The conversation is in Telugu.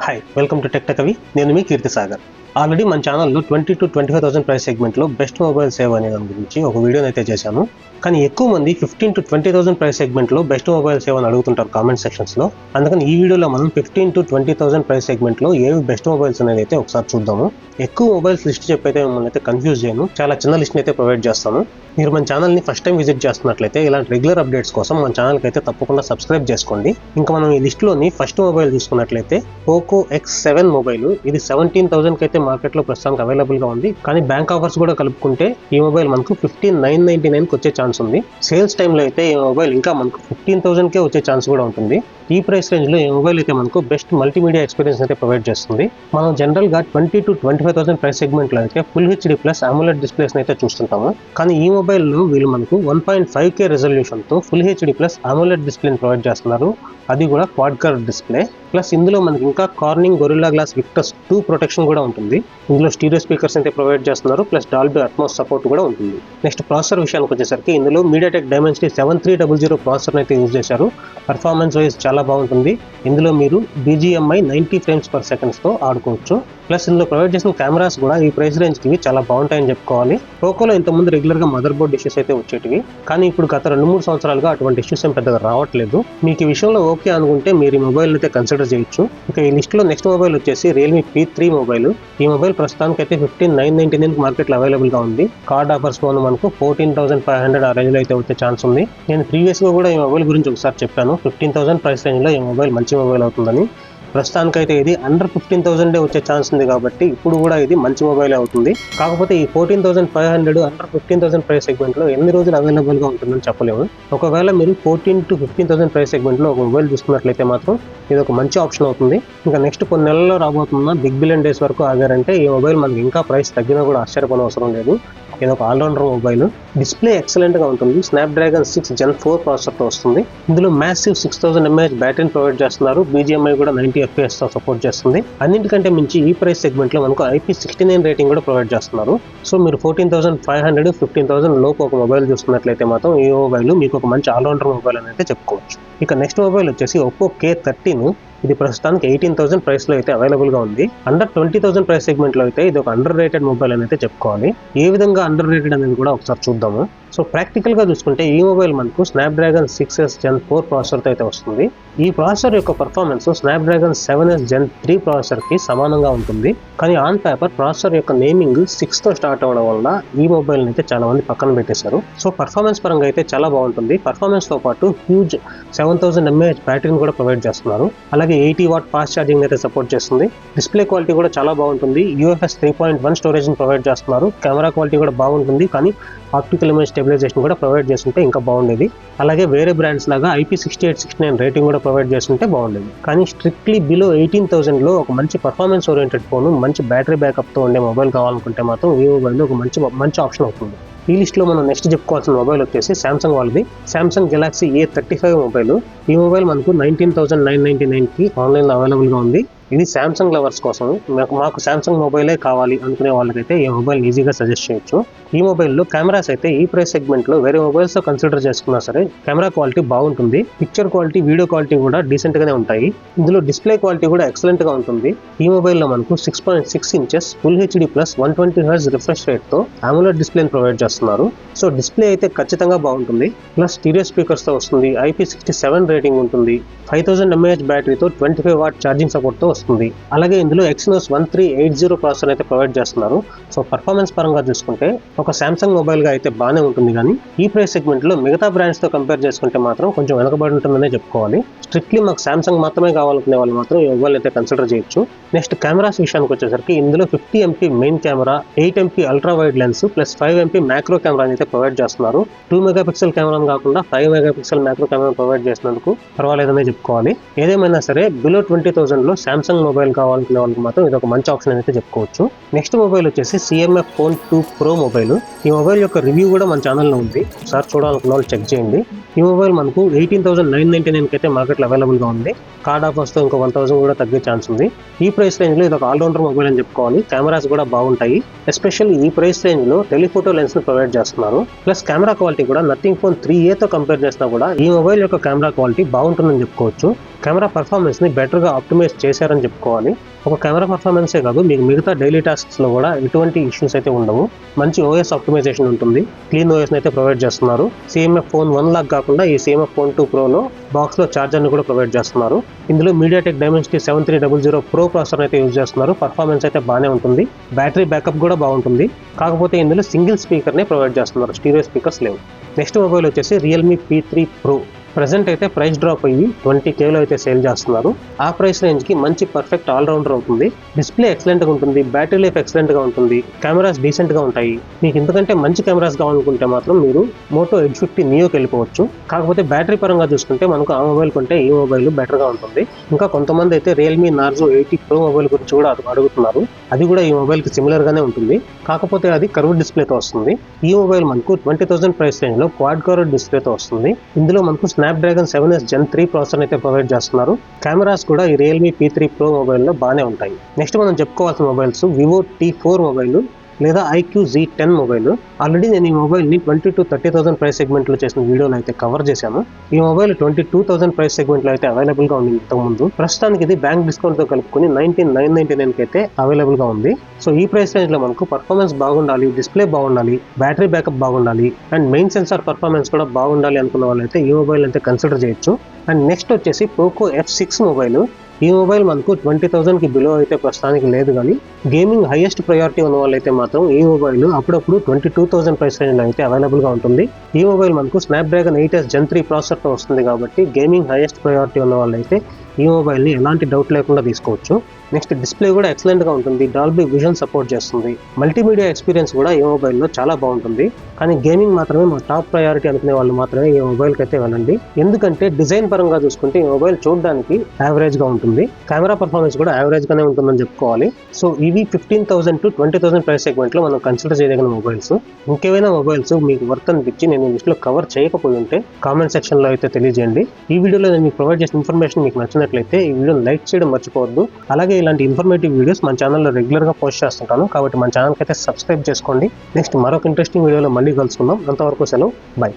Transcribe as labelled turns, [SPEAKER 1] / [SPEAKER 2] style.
[SPEAKER 1] హాయ్ వెల్కమ్ టు టెక్ కవి. నేను మీ కీర్తి సాగర్. ఆల్రెడీ మన ఛానల్లో 20 to 25,000 ప్రైస్ సెగ్మెంట్లో బెస్ట్ మొబైల్ సేవ్ అనే దాని గురించి ఒక వీడియోని అయితే చేశాను. కానీ ఎక్కువ మంది 15 to 20,000 ప్రైస్ సెగ్మెంట్లో బెస్ట్ మొబైల్ సేవ్ అని అడుగుతుంటారు కామెంట్ సెక్షన్స్లో. అందుకని ఈ వీడియోలో మనం 15 to 20,000 ప్రైస్ సెగ్మెంట్లో ఏవి బెస్ట్ మొబైల్స్ అనేది అయితే ఒకసారి చూద్దాము. ఎక్కువ మొబైల్స్ లిస్ట్ చెప్పైతే మిమ్మల్ని అయితే కన్ఫ్యూజ్ చేయను, చాలా చిన్న లిస్ట్ని అయితే ప్రొవైడ్ చేస్తాను. మీరు మన ఛానల్ని ఫస్ట్ టైం విజిట్ చేస్తున్నట్లయితే ఇలాంటి రెగ్యులర్ అప్డేట్స్ కోసం మన ఛానల్కి అయితే తప్పకుండా సబ్స్క్రైబ్ చేసుకోండి. ఇంకా మనం ఈ లిస్ట్లోని ఫస్ట్ మొబైల్ చూసుకున్నట్లయితే పోకో X7 మొబైల్. ఇది 17,000కి అయితే మార్కెట్లో ప్రస్తుతానికి అవైలబుల్గా ఉంది. కానీ బ్యాంక్ ఆఫర్స్ కూడా కలుపుకుంటే ఈ మొబైల్ మనకు 15,999కి వచ్చే ఛాన్స్ ఉంది. సేల్స్ టైంలో అయితే ఈ మొబైల్ ఇంకా మనకు 15,000కే వచ్చే ఛాన్స్ కూడా ఉంటుంది. ఈ ప్రైస్ రేంజ్లో ఈ మొబైల్ అయితే మనకు బెస్ట్ మల్టీమీడియా ఎక్స్పీరియన్స్ అయితే ప్రొవైడ్ చేస్తుంది. మనం జనరల్గా 20 to 25,000 ప్రైస్ సెగ్మెంట్లో అయితే full HD plus AMOLED displays అయితే చూస్తుంటాము. కానీ ఈ మొబైల్లో వీళ్ళు మనకు 1.5K రెజల్యూషన్తో ఫుల్ హెచ్డి ప్లస్ AMOLED డిస్ప్లేని ప్రొవైడ్ చేస్తున్నారు. అది కూడా క్వాడ్ కలర్ డిస్ప్లే. ప్లస్ ఇందులో మనకి ఇంకా కార్నింగ్ గొరిల్లా గ్లాస్ విక్టర్స్ 2 ప్రొటెక్షన్ కూడా ఉంటుంది. ఇందులో స్టీరియో స్పీకర్స్ అయితే ప్రొవైడ్ చేస్తున్నారు. ప్లస్ డాల్బీ అట్మోస్ సపోర్ట్ కూడా ఉంటుంది. నెక్స్ట్ ప్రాసెసర్ విషయానికి వచ్చేసరికి ఇందులో మీడియాటెక్ డైమెన్సిటీ 7300 ప్రాసెసర్ అయితే యూజ్ చేశారు. పర్ఫార్మెన్స్ వైజ్ చాలా బాగుంటుంది. ఇందులో మీరు BGMI 90 frames per second తో ఆడుకోవచ్చు. ప్లస్ ఇందులో ప్రొవైడ్ చేసిన కెమెరాస్ కూడా ఈ ప్రైస్ రేంజ్కి చాలా బాగుంటాయని చెప్పుకోవాలి. పోకోలో ఇంతకుముందు రెగ్యులర్గా మదర్ బోర్డ్ ఇష్యూస్ అయితే వచ్చేటివి, కానీ ఇప్పుడు గత 2-3 సంవత్సరాలుగా అటువంటి ఇష్యూస్ ఏం పెద్దగా రావట్లేదు. మీకు ఈ విషయంలో ఓకే అనుకుంటే మీరు ఈ మొబైల్ అయితే కన్సిడర్ చేయొచ్చు. ఇక ఈ లిస్ట్లో నెక్స్ట్ మొబైల్ వచ్చేసి రియల్మీ P3 మొబైల్. ఈ మొబైల్ ప్రస్తుతానికి అయితే 15,999 మార్కెట్లో అవైలబుల్గా ఉంది. కార్డ్ ఆఫర్స్ లోను మనకు 14,500 ఆ రేంజ్లో అయితే వచ్చే ఛాన్స్ ఉంది. నేను ప్రీవియస్గా కూడా ఈ మొబైల్ గురించి ఒకసారి చెప్పాను. 15,000 ప్రైస్ రేంజ్లో ఈ మొబైల్ మంచి మొబైల్ అవుతుందని. ప్రస్తుతానికైతే ఇది అండర్ 15,000 వచ్చే ఛాన్స్ ఉంది కాబట్టి ఇప్పుడు కూడా ఇది మంచి మొబైల్ అవుతుంది. కాకపోతే ఈ 14,500 అండర్ 15,000 ప్రైస్ సెగ్మెంట్లో ఎన్ని రోజులు అవైలబుల్గా ఉంటుందని చెప్పలేము. ఒకవేళ మీరు 14 to 15,000 ప్రైస్ సెగ్మెంట్లో ఒక మొబైల్ చూసుకున్నట్లయితే మాత్రం ఇది ఒక మంచి ఆప్షన్ అవుతుంది. ఇంకా నెక్స్ట్ కొన్ని నెలల్లో రాబోతున్న బిగ్ బిలియన్ డేస్ వరకు ఆగారంటే ఈ మొబైల్ మనకి ఇంకా ప్రైస్ తగ్గినా కూడా ఆశ్చర్యపడే అవసరం లేదు. ఇది ఒక ఆల్రౌండర్ మొబైల్. డిస్ప్లే ఎక్సలెంట్గా ఉంటుంది. స్నాప్డ్రాగన్ 6 Gen 4 ప్రాసెసర్తో వస్తుంది. ఇందులో మ్యాసివ్ 6000 mAh బ్యాటరీని ప్రొవైడ్ చేస్తున్నారు. BGMI కూడా 90 FPS తో సపోర్ట్ చేస్తుంది. అన్నింటికంటే మించి ఈ ప్రైస్ సెగ్మెంట్లో మనకు IP69 రేటింగ్ కూడా ప్రొవైడ్ చేస్తున్నారు. సో మీరు 14,500 15,000 లోపు ఒక మొబైల్ చూసుకున్నట్లయితే మాత్రం ఈ మొబైల్ మీకు ఒక మంచి ఆల్రౌండర్ మొబైల్ అని అయితే చెప్పుకోవచ్చు. ఇక నెక్స్ట్ మొబైల్ వచ్చేసి ఒప్పో K13. ఇది ప్రస్తుతానికి 18,000 ప్రైస్లో అయితే అవైలబుల్గా ఉంది. అండర్ 20,000 ప్రైస్ సెగ్మెంట్లో అయితే ఇది ఒక అండర్ రేటెడ్ మొబైల్ అని అయితే చెప్పుకోవాలి. ఏ విధంగా అండర్ రేటెడ్ అనేది కూడా ఒకసారి చూద్దాము. సో ప్రాక్టికల్గా చూసుకుంటే ఈ మొబైల్ మనకు స్నాప్డ్రాగన్ 6S Gen 4 ప్రాసెసర్తో అయితే వస్తుంది. ఈ ప్రాసెసర్ యొక్క పర్ఫార్మెన్స్ స్నాప్డ్రాగన్ 7S Gen 3 ప్రాసెసర్కి సమానంగా ఉంటుంది. కానీ ఆన్ పేపర్ ప్రాసెసర్ యొక్క నేమింగ్ 6తో స్టార్ట్ అవ్వడం వల్ల ఈ మొబైల్ని అయితే చాలా మంది పక్కన పెట్టేశారు. సో పర్ఫార్మెన్స్ పరంగా అయితే చాలా బాగుంటుంది. పర్ఫార్మెన్స్తో పాటు హ్యూజ్ 7000 mAh బ్యాటరీని కూడా ప్రొవైడ్ చేస్తున్నారు. అలాగే 80 వాట్ ఫాస్ట్ ఛార్జింగ్ అయితే సపోర్ట్ చేస్తుంది. డిస్ప్లే క్వాలిటీ కూడా చాలా బాగుంటుంది. UFS 3.1 స్టోరేజ్ని ప్రొవైడ్ చేస్తున్నారు. కెమెరా క్వాలిటీ కూడా బాగుంటుంది. కానీ ఆప్టికల్ ఇమేజ్ స్టెబిలైజేషన్ కూడా ప్రొవైడ్ చేస్తుంటే ఇంకా బాగుండేది. అలాగే వేరే బ్రాండ్స్ లాగా IP6869 రేటింగ్ కూడా ప్రొవైడ్ చేస్తుంటే బాగుండేది. కానీ స్ట్రిక్ట్లీ బిలో 18,000లో ఒక మంచి పర్ఫార్మెన్స్ ఓరియంటెడ్ ఫోన్, మంచి బ్యాటరీ బ్యాకప్తో ఉండే మొబైల్ కావాలనుకుంటే మాత్రం ఈ మొబైల్ ఒక మంచి ఆప్షన్ అవుతుంది. ఈ లిస్ట్లో మనం నెక్స్ట్ చెప్పుకోవాల్సిన మొబైల్ వచ్చేసి సామ్సంగ్ వాళ్ళది. Samsung Galaxy A35 mobile. ఈ మొబైల్ మనకు 19,999కి ఆన్లైన్లో అవైలబుల్గా ఉంది. ఇది సామ్సంగ్ లవర్స్ కోసం. మాకు సామ్సంగ్ మొబైలే కావాలి అనుకునే వాళ్ళకైతే ఈ మొబైల్ ఈజీగా సజెస్ట్ చేయొచ్చు. ఈ మొబైల్లో కెమెరాస్ అయితే ఈ ప్రైస్ సెగ్మెంట్లో వేరే మొబైల్స్తో కన్సిడర్ చేసుకున్నా సరే కెమెరా క్వాలిటీ బాగుంటుంది. పిక్చర్ క్వాలిటీ, వీడియో క్వాలిటీ కూడా డీసెంట్గానే ఉంటాయి. ఇందులో డిస్ప్లే క్వాలిటీ కూడా ఎక్సలెంట్గా ఉంటుంది. ఈ మొబైల్లో మనకు 6.6 inches full HD plus 120Hz refresh రేట్తో AMOLED డిస్ప్లేని ప్రొవైడ్ చేస్తున్నారు. సో డిస్ప్లే అయితే ఖచ్చితంగా బాగుంటుంది. ప్లస్ స్టీరియో స్పీకర్స్తో వస్తుంది. IP67 రేటింగ్ ఉంటుంది. 5000 mAh బ్యాటరీతో 25 వాట్ ఛార్జింగ్ సపోర్ట్తో వస్తుంది. అలాగే ఇందులో Exynos 1380 ప్రాసెసర్ అయితే ప్రొవైడ్ చేస్తున్నారు. సో పర్ఫార్మెన్స్ పరంగా చూసుకుంటే ఒక సామ్సంగ్ మొబైల్గా అయితే బాగానే ఉంటుంది. కానీ ఈ ప్రైస్ సెగ్మెంట్లో మిగతా బ్రాండ్స్తో కంపేర్ చేసుకుంటే మాత్రం కొంచెం వెనకబడి ఉంటుందనే చెప్పుకోవాలి. స్ట్రిక్ట్లీ మాకు సామ్సంగ్ మాత్రమే కావాలనుకునే వాళ్ళు మాత్రం ఈ మొబైల్ అయితే కన్సిడర్ చేయొచ్చు. నెక్స్ట్ కెమెరాస్ విషయానికి వచ్చేసరికి ఇందులో 50 MP main camera, 8 MP ultra wide lens plus 5 MP macro camera అయితే ప్రొవైడ్ చేస్తున్నారు. 2 మెగాపిక్సెల్ కెమెరాను కాకుండా 5 మెగాపిక్సెల్ మ్యాక్రో కెమెరా ప్రొవైడ్ చేసినందుకు పర్వాలేదనే చెప్పుకోవాలి. ఏదేమైనా సరే బిలో 20,000లో సామ్సంగ్ మొబైల్ కావాలనుకునే వాళ్ళకి మాత్రం ఇది ఒక మంచి ఆప్షన్ అయితే చెప్పుకోవచ్చు. నెక్స్ట్ మొబైల్ వచ్చేసి CMF Phone 2 Pro మొబైల్. ఈ మొబైల్ యొక్క రివ్యూ కూడా మన ఛానల్లో ఉంది. ఒకసారి చూడాలనుకున్న వాళ్ళు చెక్ చేయండి. ఈ మొబైల్ మనకు 18,999కి అయితే మార్కెట్లో అవైలబుల్గా ఉంది. కార్డ్ ఆఫర్స్తో ఇంకో 1,000 కూడా తగ్గే ఛాన్స్ ఉంది. ఈ ప్రైస్ రేంజ్లో ఇది ఒక ఆల్రౌండర్ మొబైల్ అని చెప్పుకోవాలి. కెమెరాస్ కూడా బాగుంటాయి. ఎస్పెషల్లీ ఈ ప్రైస్ రేంజ్లో టెలిఫోటో లెన్స్ని ప్రొవైడ్ చేస్తున్నారు. ప్లస్ కెమెరా క్వాలిటీ కూడా నథింగ్ ఫోన్ 3A తో కంపేర్ చేసినా కూడా ఈ మొబైల్ యొక్క కెమెరా క్వాలిటీ బాగుంటుందని చెప్పుకోవచ్చు. కెమెరా పర్ఫార్మెన్స్ని బెటర్గా ఆప్టిమైజ్ చేశారని చెప్పుకోవాలి. ఒక కెమెరా పర్ఫార్మెన్సే కాదు, మీకు మిగతా డైలీ టాస్క్స్లో కూడా ఎటువంటి ఇష్యూస్ అయితే ఉండవు. మంచి ఓఎస్ ఆప్టిమైజేషన్ ఉంటుంది. క్లీన్ ఓఎస్ని అయితే ప్రొవైడ్ చేస్తున్నారు. CMF ఫోన్ 1 లాగా కాకుండా ఈ CMF ఫోన్ 2 ప్రోలో బాక్స్లో ఛార్జర్ని కూడా ప్రొవైడ్ చేస్తున్నారు. ఇందులో మీడియాటెక్ డైమెన్సిటీ 7300 ప్రో ప్రాసెసర్ అయితే యూజ్ చేస్తున్నారు. పర్ఫార్మెన్స్ అయితే బాగానే ఉంటుంది. బ్యాటరీ బ్యాకప్ కూడా బాగుంటుంది. కాకపోతే ఇందులో సింగిల్ స్పీకర్నే ప్రొవైడ్ చేస్తున్నారు, స్టీరియో స్పీకర్స్ లేవు. నెక్స్ట్ మొబైల్ వచ్చేసి Realme P3 Pro. ప్రజెంట్ అయితే ప్రైస్ డ్రాప్ అయ్యి 20Kలో అయితే సేల్ చేస్తున్నారు. ఆ ప్రైస్ రేంజ్కి మంచి పర్ఫెక్ట్ ఆల్రౌండర్ అవుతుంది. డిస్ప్లే ఎక్సలెంట్గా ఉంటుంది, బ్యాటరీ లైఫ్ ఎక్సలెంట్గా ఉంటుంది, కెమెరాస్ డీసెంట్గా ఉంటాయి. మీకు ఇంతకంటే మంచి కెమెరాస్ కావాలనుకుంటే మాత్రం మీరు Moto Edge 50 Neoకి వెళ్ళిపోవచ్చు. కాకపోతే బ్యాటరీ పరంగా చూసుకుంటే మనకు ఆ మొబైల్ కంటే ఈ మొబైల్ బెటర్గా ఉంటుంది. ఇంకా కొంతమంది అయితే Realme Narzo 80 Pro మొబైల్ గురించి కూడా అడుగుతున్నారు. అది కూడా ఈ మొబైల్కి సిమిలర్గానే ఉంటుంది. కాకపోతే అది కర్వ్డ్ డిస్ప్లేతో వస్తుంది. ఈ మొబైల్ మనకు 20,000 ప్రైస్ రేంజ్లో క్వాడ్ కర్వ్డ్ డిస్ప్లేతో వస్తుంది. ఇందులో మనకు స్నాప్డ్రాగన్ 7S Gen 3 ప్రాసెసర్ అయితే ప్రొవైడ్ చేస్తున్నారు. కెమెరాస్ కూడా ఈ Realme P3 Pro మొబైల్లో బాగానే ఉంటాయి. నెక్స్ట్ మనం చెప్పుకోవాల్సిన మొబైల్స్ Vivo T4 మొబైల్ లేదా IQ Z10 మొబైల్. ఆల్రెడీ నేను ఈ మొబైల్ని 20,000 to 30,000 ప్రైస్ సెగ్మెంట్లో చేసిన వీడియోలో అయితే కవర్ చేశాను. ఈ మొబైల్ 22,000 ప్రైస్ సెగ్మెంట్లో అయితే అవైలబుల్గా ఉంది ఇంతకుముందు. ప్రస్తుతానికి ఇది బ్యాంక్ డిస్కౌంట్తో కలుపుకొని 19,999కి అయితే అవైలబుల్గా ఉంది. సో ఈ ప్రైస్ రేంజ్లో మనకు పర్ఫార్మెన్స్ బాగుండాలి, డిస్ప్లే బాగుండాలి, బ్యాటరీ బ్యాకప్ బాగుండాలి అండ్ మెయిన్ సెన్సార్ పర్ఫార్మెన్స్ కూడా బాగుండాలి అనుకున్న వాళ్ళైతే ఈ మొబైల్ అయితే కన్సిడర్ చేయొచ్చు. అండ్ నెక్స్ట్ వచ్చేసి Poco F6 మొబైల్. ఈ మొబైల్ మనకు 20,000కి బిలో అయితే ప్రస్తుతానికి లేదు, కానీ గేమింగ్ హైయెస్ట్ ప్రయారిటీ ఉన్న వాళ్ళైతే మాత్రం ఈ మొబైల్ అప్పుడప్పుడు 22,000 ప్రైస్ రేంజ్లో అయితే అవైలబుల్గా ఉంటుంది. ఈ మొబైల్ మనకు స్నాప్డ్రాగన్ 8S Gen 3 ప్రాసెసర్తో వస్తుంది కాబట్టి గేమింగ్ హైయెస్ట్ ప్రయారిటీ ఉన్న వాళ్ళైతే ఈ మొబైల్ని ఎలాంటి డౌట్ లేకుండా తీసుకోవచ్చు. నెక్స్ట్ డిస్ప్లే కూడా ఎక్సలెంట్గా ఉంటుంది, డాల్బీ విజన్ సపోర్ట్ చేస్తుంది. మల్టీమీడియా ఎక్స్పీరియన్స్ కూడా ఈ మొబైల్లో చాలా బాగుంటుంది. కానీ గేమింగ్ మాత్రమే మా టాప్ ప్రయారిటీ అనుకునే వాళ్ళు మాత్రమే ఈ మొబైల్కి అయితే వెళ్ళండి. ఎందుకంటే డిజైన్ పరంగా చూసుకుంటే ఈ మొబైల్ చూడడానికి యావరేజ్గా ఉంటుంది, కెమెరా పర్ఫార్మెన్స్ కూడా యావరేజ్గానే ఉంటుందని చెప్పుకోవాలి. సో ఇవి 15,000 to 20,000 ప్రైస్ సెగ్మెంట్లో మనం కన్సిడర్ చేయదగిన మొబైల్స్. ఇంకేమైనా మొబైల్స్ మీకు వర్త్ అనిపించి నేను ఈ లిస్ట్లో కవర్ చేయకపోయి ఉంటే కామెంట్ సెక్షన్లో అయితే తెలియజేయండి. ఈ వీడియోలో నేను మీకు ప్రొవైడ్ చేసిన ఇన్ఫర్మేషన్ మీకు నచ్చినట్లయితే ఈ వీడియోని లైక్ చేయడం మర్చిపోవద్దు. అలాగే ఇలాంటి ఇన్ఫర్మేటివ్ వీడియోస్ మన ఛానల్లో రెగ్యులర్గా పోస్ట్ చేస్తుంటాను కాబట్టి మన ఛానల్కి అయితే సబ్స్క్రైబ్ చేసుకోండి. నెక్స్ట్ మరొక ఇంట్రెస్టింగ్ వీడియోలో మళ్ళీ కలుసుకుందాం. అంతవరకు సెలవు, బై.